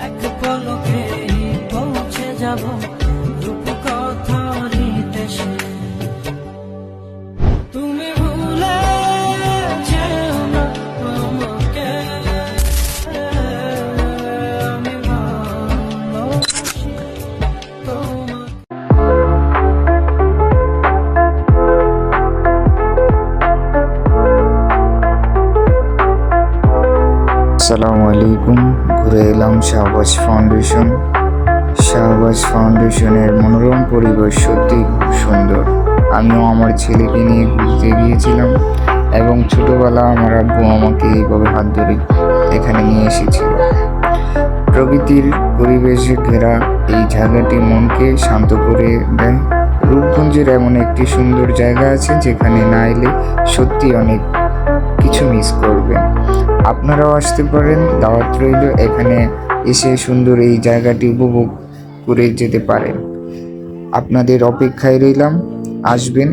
এক পলকে পৌঁছে যাব রূপকথারই দেশে। তুমি ভুলে যেও না আমাকে, আমি ভালোবাসি তোমাকে। আসসালামু আলাইকুম। ঘুরে এলাম শাহবাজ ফাউন্ডেশন। শাহবাজ ফাউন্ডেশনের মনোরম পরিবেশ সত্যি খুব সুন্দর। আমিও আমার ছেলেকে নিয়ে ঘুরতে গিয়েছিলাম এবং ছোটবেলা আমার আব্বু আমাকে এইভাবে হাত ধরে এখানে নিয়ে এসেছিল। প্রকৃতির পরিবেশে ঘেরা এই জায়গাটি মনকে শান্ত করে দেয়। রূপগঞ্জের এমন একটি সুন্দর জায়গা আছে যেখানে না এলে সত্যি অনেক কিছু মিস করবেন। আপনারাও আসতে পারেন, দাওয়াত রইল। এখানে এসে সুন্দর এই জায়গাটি উপভোগ করে যেতে পারেন। আপনাদের অপেক্ষায় রইলাম, আসবেন।